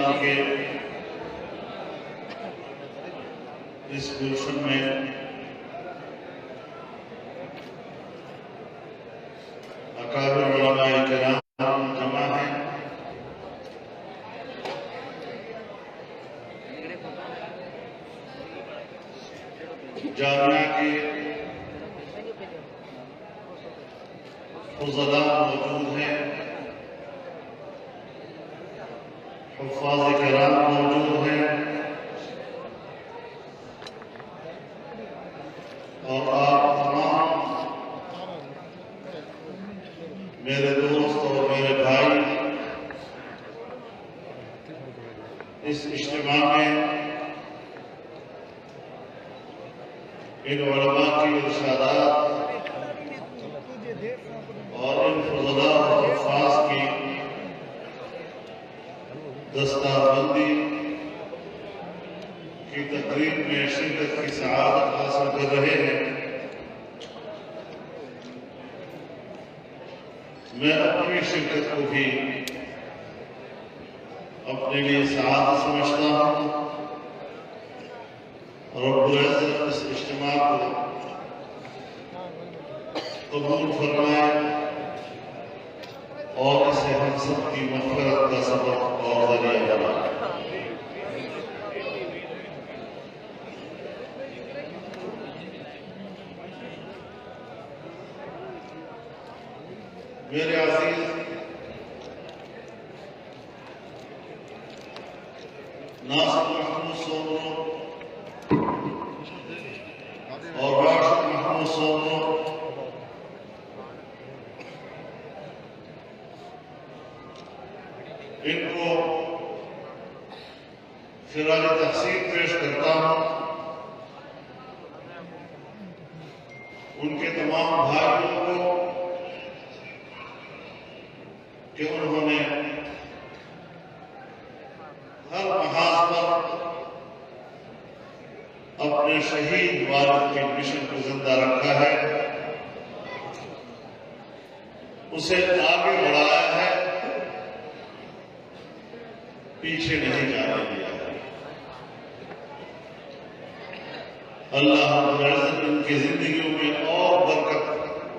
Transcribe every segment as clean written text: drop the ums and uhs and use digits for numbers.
رمضان کے اس گلشن میں اکابر علماء کرام جمع ہیں۔ جامعہ کے فضلاء موجود ہیں، حفاظ کرام موجود ہیں، اور آپ تمام میرے دوست اور میرے بھائی اس اجتماع میں ان علماء کی ارشادات اور ان فضلاء اور حفاظ کی دستار بندی کی تقریب میں شرکت کی سعادت حاصل کر رہے ہیں۔ میں اپنی شرکت کو بھی اپنے لیے سعادت سمجھتا ہوں۔ رب العزت اس اجتماع کو قبول فرمائے اور اسے ہم سب کی مغفرت کا سبب اور ذریعہ بنائے۔ میرے عزیز ناصر محمود سومرو اور راشد محمود سومرو ان کو خراج تحسین پیش کرتا ہوں۔ ان کے تمام بھائیوں کو کہ انہوں نے ہر محاذ پر اپنے شہید والد کے مشن کو زندہ رکھا ہے، اسے آگے بڑھایا ہے، پیچھے نہیں جانے دیا ہے۔ اللہ رب العزت ان کی زندگیوں میں اور برکت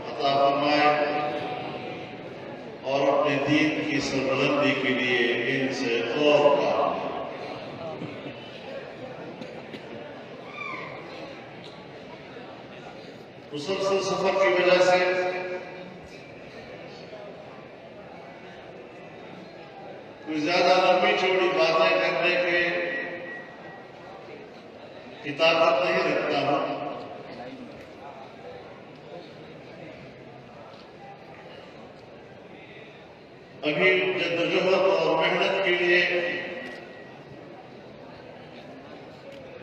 عطا فرمائے اور اپنے دین کی سربلندی کے لیے ان سے اور کام لے۔ مسلسل سفر کی وجہ سے کوئی زیادہ لمبی چوڑی باتیں کرنے کی طاقت نہیں رکھتا ہوں۔ ابھی جدوجہد اور محنت کے لیے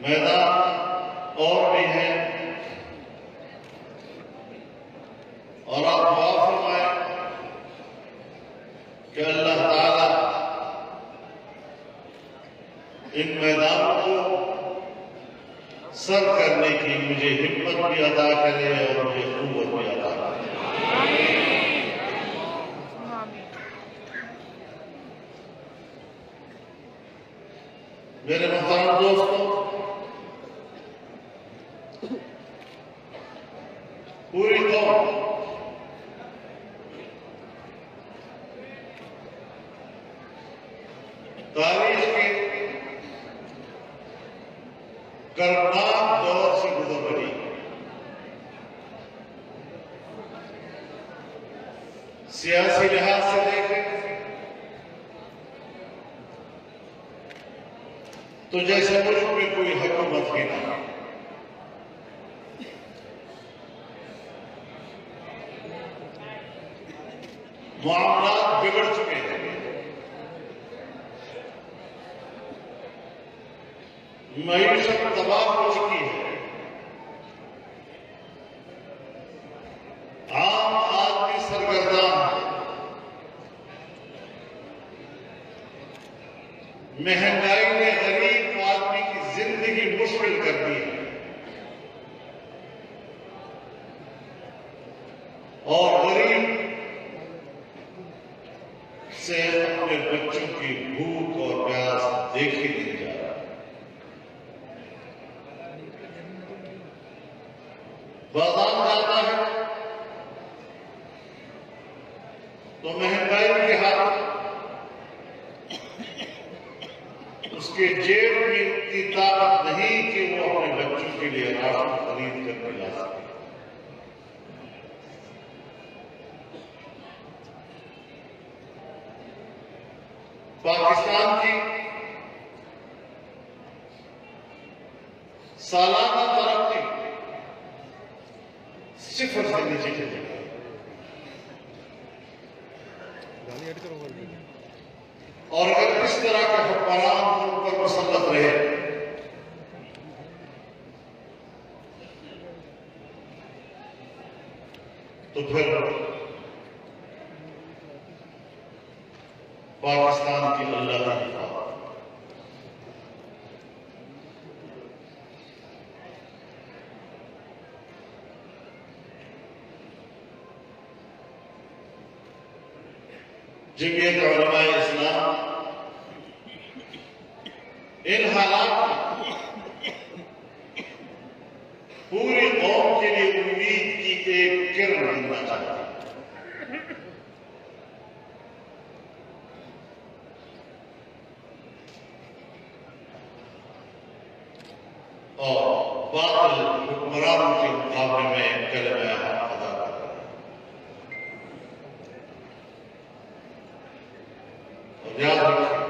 میدان اور بھی ہے، اور آپ دعا فرمائیں کہ اللہ تعالی ان میدانوں کو سر کرنے کی مجھے ہمت بھی عطا کرے اور مجھے قوت بھی عطا کرے۔ میرے محترم دوستوں، پوری قوم تاریخ کے کربناک دور سے گزر رہی ہے۔ سیاسی لحاظ سے دیکھیں تو جیسے ملک میں کوئی حکومت ہی نہ، معاملات بگڑ چکے ہیں، معیشت تباہ ہو چکی ہے، عام آدمی سرگرداں ہے، مہنگائی نے غریب آدمی کی زندگی مشکل کر دی ہے، اور غریب سے اپنے بچوں کی بھوک اور پیاس دیکھ ہی نہیں جا رہا۔ بازار جاتا ہے تو مہنگائی کے ہاتھ اس کے جیب میں اتنی طاقت نہیں کہ وہ اپنے بچوں کے لیے راشن خرید کر کے لا سکے۔ پاکستان کی سالانہ ترقی 0 سے نیچے چلے گی، اور اگر اس طرح کا حکمران ان پر مسلط رہے تو پھر پاکستان کی اللہ کی حفاظت۔ جمعیت علماء اسلام ان حالات میں پوری قوم کے لیے امید کی ایک کرن بننا چاہتی ہے، اور باطل حکمرانوں کے مقابلے میں کلمہ حق ادا کرتا ہے۔ اور یاد رکھیں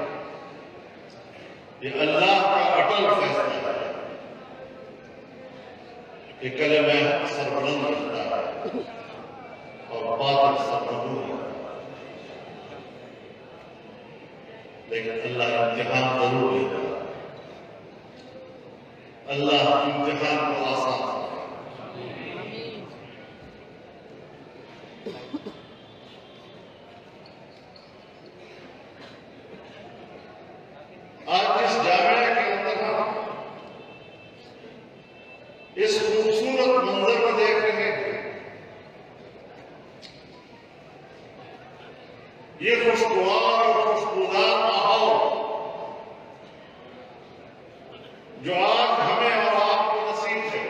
یہ اللہ کا اٹل فیصلہ ہے کہ کلمہ حق سربلند رہتا ہے اور باطل سرنگون رہتا ہے، لیکن اللہ امتحان ضرور لیتا ہے۔ اللہ امتحان کو آسان کرے۔ آج اس جامعہ کے اندر ہم اس خوبصورت منظر کو دیکھ رہے ہیں۔ یہ خوشگوار اور خوشبودار ماحول جو آج ہمیں اور آپ کو نصیب ہے،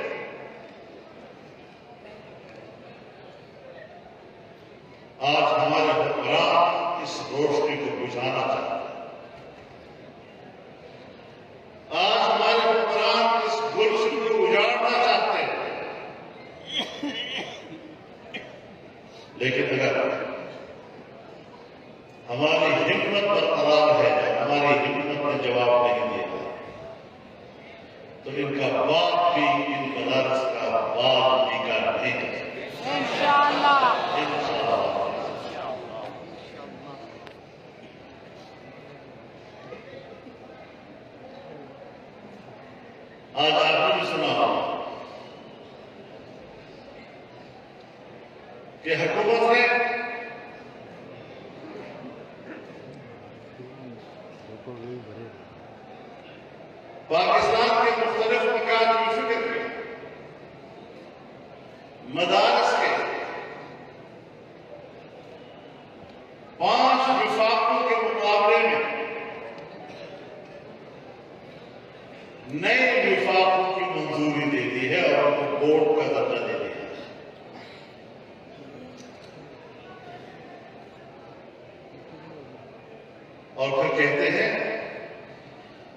آج ہمارے حکمران اس روشنی کو بجھانا چاہتے ہیں۔ آج ہمارے حکمران اس گلشن کو اجاڑنا چاہتے ہیں، لیکن اگر ہماری ہمت برقرار ہے، ہماری ہمت نے جواب نہیں دیا تو ان کا باپ بھی ان مدارس کا بال بیکار نہیں کر سکتے انشاءاللہ۔ آج آپ نے بھی سنا کہ حکومت نے پاکستان کے مختلف مکان کی فکر میں مدارس کے 5 وفاقوں کے مقابلے میں نئے وفاقوں کی منظوری دے دی ہے اور ان کو بورڈ کا درجہ دے دیا ہے۔ اور پھر کہتے ہیں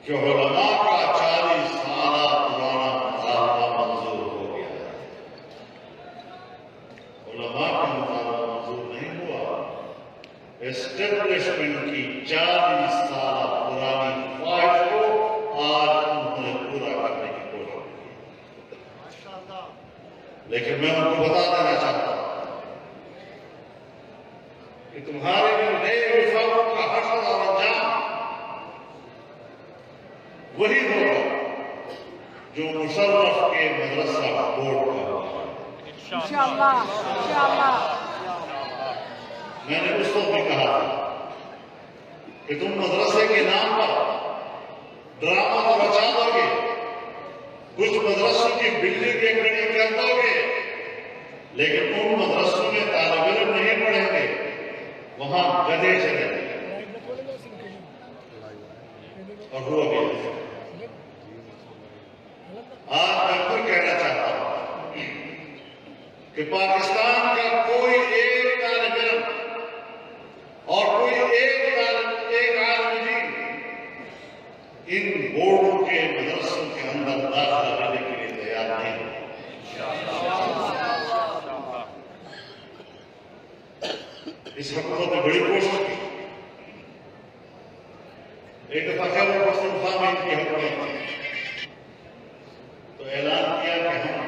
کہ علماء کا 40 سالہ پرانا مطالبہ منظور ہو گیا ہے۔ علماء کا مطالبہ منظور نہیں ہوا، اسٹیبلشمنٹ کی 40 سالہ پرانی خواہش کو آج انہوں نے پورا کرنے کی کوشش کی۔ لیکن میں ان کو بتا دینا چاہتا ہوں کہ تمہارے نئے وفاقوں کا حشر اور انجام وہی ہوگا جو مشرف کے مدرسہ بورڈ کا ہوگا انشاءاللہ۔ میں نے اس وقت بھی کہا تھا کہ تم مدرسے کے نام پر ڈرامہ تو بچا دو گے، کچھ مدرسوں کی بلڈنگیں کھڑی کر دو گے، لیکن ان مدرسوں میں طالب علم نہیں پڑھیں گے، وہاں گدھے چلیں گے۔ اور ہوا بھی ایسا۔ آج میں پھر کہنا چاہتا ہوں کہ پاکستان کا کوئی ایک طالب علم اور کوئی ایک عالم دین ان بورڈوں کے مدرسوں کے اندر داخلہ لینے کے لیے تیار نہیں ہے۔ اس حکومت نے بڑی کوشش کی، ایک دفعہ خیبر پختونخوا میں ان کی حکومت تھی تو اعلان کیا کہ ہم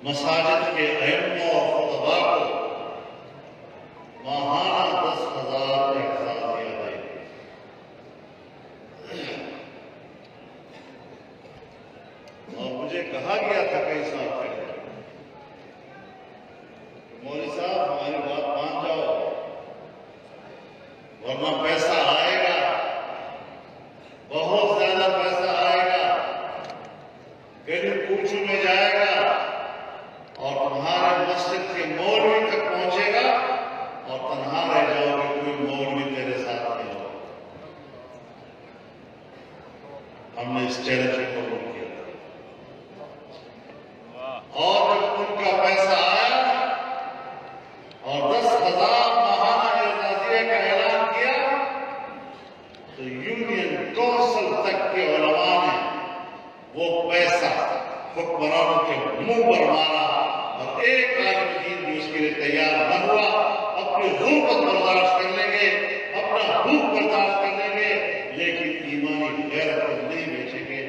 مساجد کے ائمہ اور خطباء کو ماہانہ 10,000 اعزازیہ دیں گے۔ اور مجھے کہا گیا تھا کئی سال پہلے، مولوی صاحب ہماری بات مان جاؤ ورنہ پیسہ آئے گا، بہت زیادہ پیسہ آئے گا، کہیں کوچوں میں جائے گا اور تمہارے مسجد کے مولوی تک پہنچے گا اور تنہا رہ جاؤ گے، کوئی مولوی تیرے ساتھ نہیں ہوگا۔ ہم نے اس چیلنج کو قبول کیا اور جب ان کا پیسہ آیا اور 10,000 ماہانہ اعزازیہ کا اعلان کیا تو یونین کونسل تک کے علماء نے وہ پیسہ حکمرانوں کے منہ پر مارا اور ایک عالم دین بھی اس کے لیے تیار نہ ہوا۔ اپنی غربت برداشت کر لیں گے، اپنا بھوک برداشت کر لیں گے، لیکن ایمانی غیرت کو نہیں بیچیں گے۔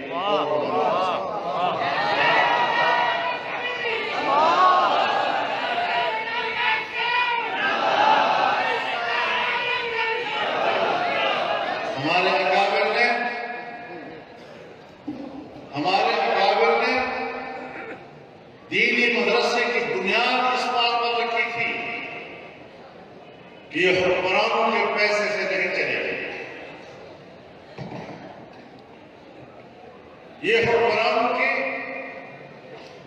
ہمارے اکابر نے دینی مدرسے کی بنیاد اس بات پر رکھی تھی کہ یہ حکمرانوں کے پیسے سے نہیں چلے گی، یہ حکمرانوں کی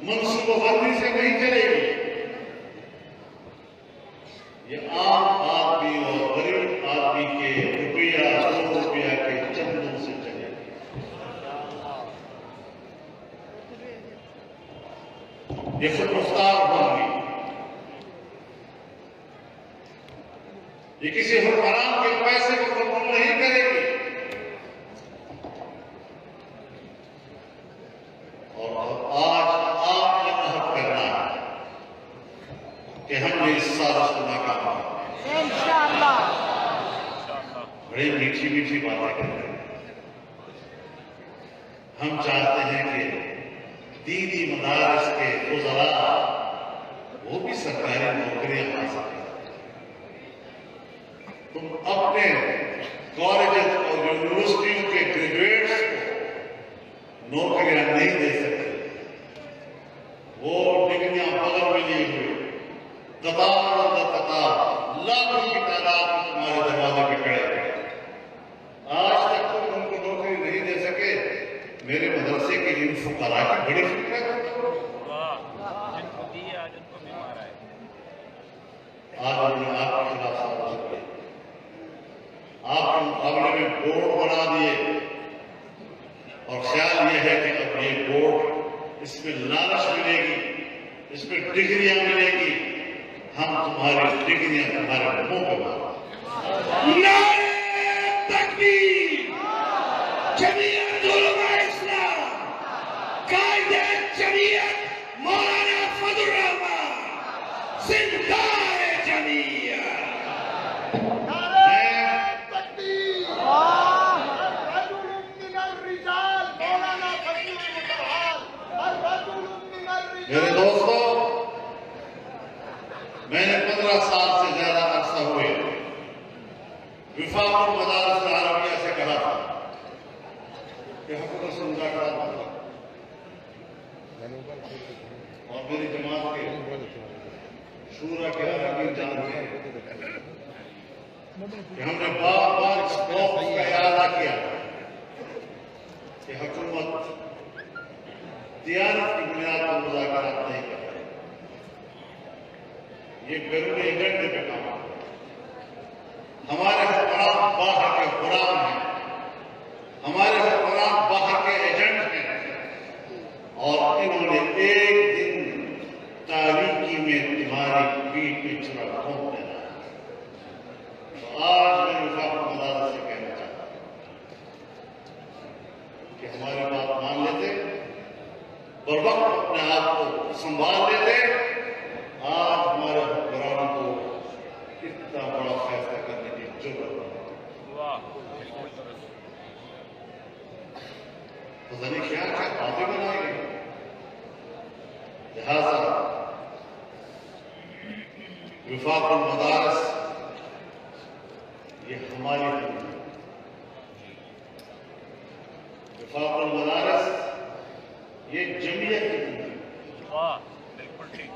منصوبہ بندی سے نہیں چلے گی، یہ عام آدمی اور غریب آدمی کے روپیہ 2 روپیہ کے چندوں سے چلے گی۔ یہ خود مختار ہوں گی، یہ کسی حکمران کے پیسے کو قبول نہیں کرے گی۔ اور آج آپ نے عہد کرنا ہے کہ ہم نے اس سازش کو ناکام کرنا ہے۔ انشاءاللہ بڑی میٹھی میٹھی باتیں کرتے ہیں۔ ہم چاہتے ہیں کہ دینی مدارس کے وزراء وہ بھی سرکاری نوکریاں حاصل کریں۔ تم اپنے کالجز اور یونیورسٹیوں کے گریجویٹس کو نوکریاں نہیں دے سکتے، وہ ڈگریاں بغل میں لیے ہوئے قطار لاکھوں کی تعداد میں تمہارے دروازے پہ کھڑے ہیں۔ آج تک تم ان کو نوکری نہیں دے سکے، میرے مدرسے کے ان فقراء کی بڑی فکر ہے۔ آج انہوں نے آپ کے خلاف سازش کی، آپ کے مقابلے میں بورڈ بنا دیے اور خیال یہ ہے کہ اب یہ بورڈ، اس میں لالچ ملے گی، اس میں ڈگریاں ملے گی، ہم تمہاری ڈگریاں تمہارے منہ پہ ماریں۔ نعرہ تکبیر! جمعیت علماء اسلام، قائد جمعیت مولانا فضل الرحمان زندہ جمعیت۔ نعرہ تکبیر! الرجل من الرجال مولانا فضل الرحمان، الرجل من الرجال۔ میرے دوستو، میں نے 15 سال سے زیادہ عرصہ ہوئے وفاق المدارس العربیہ سے کہا تھا کہ حکومت سے مذاکرات نہ کرو، اور میری جماعت کے شورا کے اراکین جانتے ہیں کہ ہم نے بار بار اس موقف کا اعادہ کیا کہ حکومت دیانت کی بنیاد پر مذاکرات نہیں کرتی، یہ بیرونی ایجنڈے پہ کام ہے۔ ہمارے حکمران باہر کے غلام ہیں، ہماری بات مان لیتے، بروقت اپنے آپ کو سنبھال لیتے، آج ہمارے حکمرانوں کو اتنا بڑا فیصلہ کرنے کی ضرورت نہیں۔ پتہ نہیں کیا کیا باتیں بنائی گئی۔ لہذا وفاق المدارس یہ ہماری ہے۔ وفاق المدارس یہ جمعیت کی ہے۔ بالکل ٹھیک۔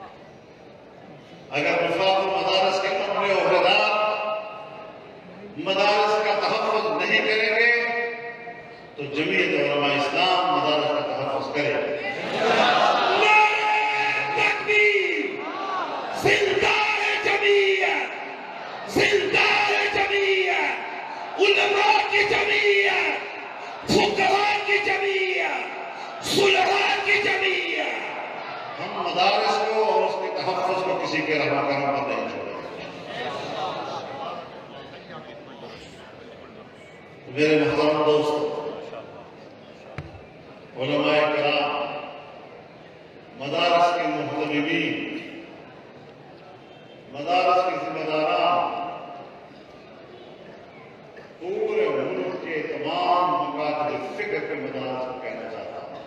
اگر وفاق المدارس کے اپنے عہدیدار مدارس کا تحفظ نہیں کریں گے تو جمعیت علماء اسلام مدارس کا تحفظ کرے گی۔ علماء کی جمعیت، فقہاء کی جمعیت، صلحاء کی جمعیت۔ ہم مدارس کو اور اس کے تحفظ کو کسی کے رہا کرم پر نہیں چھوڑیں گے۔ میرے محترم دوستو، علماء کرام، مدارس کے محتمین، مدارس کے ذمہ داران، پورے ملک کے تمام مکاتب فکر کے مدارس کو کہنا چاہتا ہوں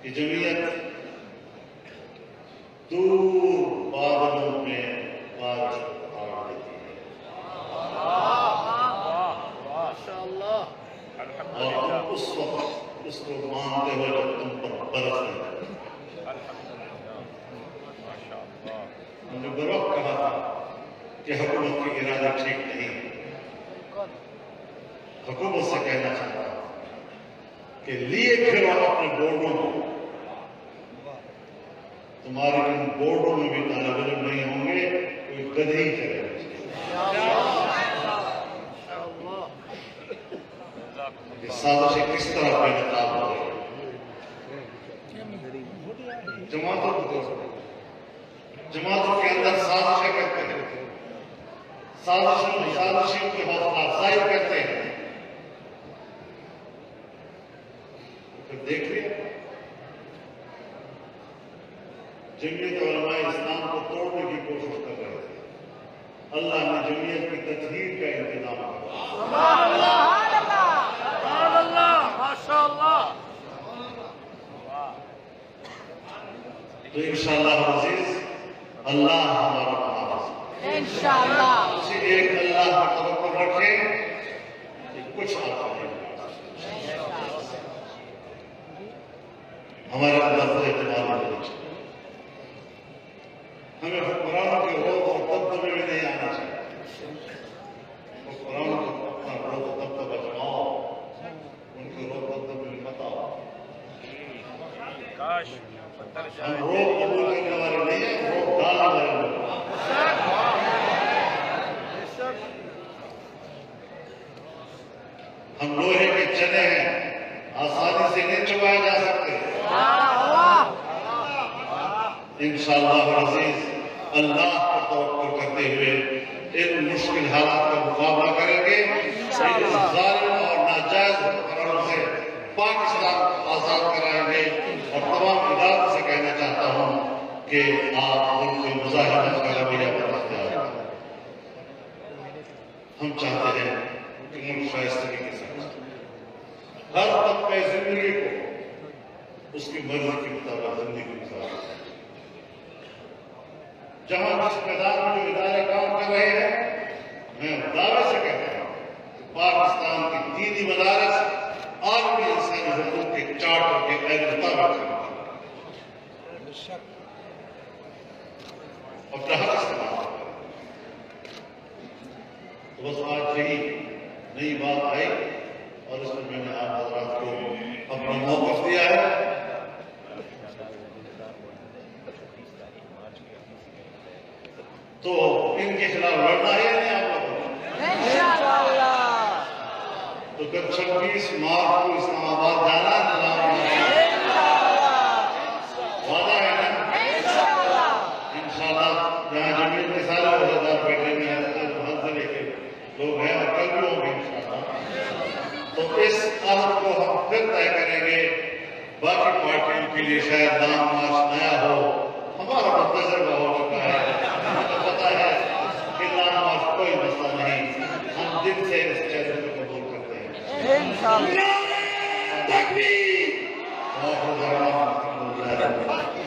کہ جمعیت دور بادلوں میں بارش کو پھاڑ دیتی ہے اور تم اس وقت اس کو مانتے ہوئے جب تم پر برسنے لگے۔ ہم نے بروقت کہا تھا کہ حکومت کی ارادہ ٹھیک نہیں۔ حکومت سے کہنا چاہتا ہوں کہ لیے پھر اپنے بورڈوں کو، تمہارے ان بورڈوں میں بھی طالب علم نہیں ہوں گے، کوئی گدھی کرے گا۔ یہ سازشیں کس طرح بے نقاب ہو رہی ہیں؟ جماعتوں کے اندر سازشیں کرتے ہیں، سازشوں کی حوصلہ افزائی کرتے ہیں۔ پھر دیکھ لیا جمعیت علماء اسلام کو توڑنے کی کوشش کر رہے تھے، اللہ نے جمعیت کی تطہیر کا انتظام کیا۔ تو انشاءاللہ عزیز اللہ ہمارا محافظ ہے۔ انشاءاللہ اسی ایک اللہ پر توکل رکھیں کہ کچھ آپ نہیں ہمارے اندر سے اعتماد ہونا چاہیے۔ ہمیں حکمرانوں کے روب اور دبدبے میں نہیں آنا چاہیے۔ حکمرانوں کو اپنا روب و دبدبہ جماؤ، ان کے روب و دبدبے میں مت آؤ۔ ہم روب قبول کرنے والے نہیں ہیں، روب ڈالنے والے لوگ ہیں۔ ہم لوہے کے چنے ہیں، آسانی سے نہیں چبائے جا سکتے۔ انشاءاللہ عزیز اللہ پر توکل کرتے ہوئے ان مشکل حالات کا مقابلہ کریں گے، ان ظالم اور ناجائز حکمرانوں سے پاکستان کو آزاد کرائیں گے۔ اور تمام اداروں سے کہنا چاہتا ہوں کہ آپ ان کو مظاہرہ کا رویہ پر اختیار کریں۔ ہم چاہتے ہیں کہ ملک شائستگی کے ساتھ ہر طبقے زندگی کو اس کی مرضی کے مطابق زندگی گزارے۔ جہاں جس میدان میں جو ادارے کام کر رہے ہیں، میں دعوے سے کہتا ہوں کہ پاکستان کی دینی مدارس عالمی انسانی حقوق کے چارٹر کے عین مطابق کام کریں اور جہاں استعمال کریں۔ تو بس آج یہی نئی بات آئی اور اس میں میں نے آپ حضرات کو اپنا موقف دیا ہے۔ تو ان کے خلاف لڑنا ہے یا نہیں آپ لوگوں کو؟ انشاءاللہ تو پھر 26 مارچ کو اسلام آباد جانا وعدہ ہے نا؟ انشاءاللہ یہاں جمعیت کے سارے عہدیدار بیٹھے ہوئے ہیں، ہر ضلع کے لوگ ہیں اور کل بھی ہوں گے انشاءاللہ۔ تو اس عہد کو ہم باقی پارٹیوں کے لیے شاید نام مارچ نیا ہو، ہمارا تو تجربہ ہو چکا ہے، ہمیں تو پتا ہے کہ نام مارچ کوئی مسئلہ نہیں، ہم دل سے اس چیلنج کو قبول کرتے ہیں۔ انشاءاللہ نعرہ تکبیر! اور خدا رحمت اللہ۔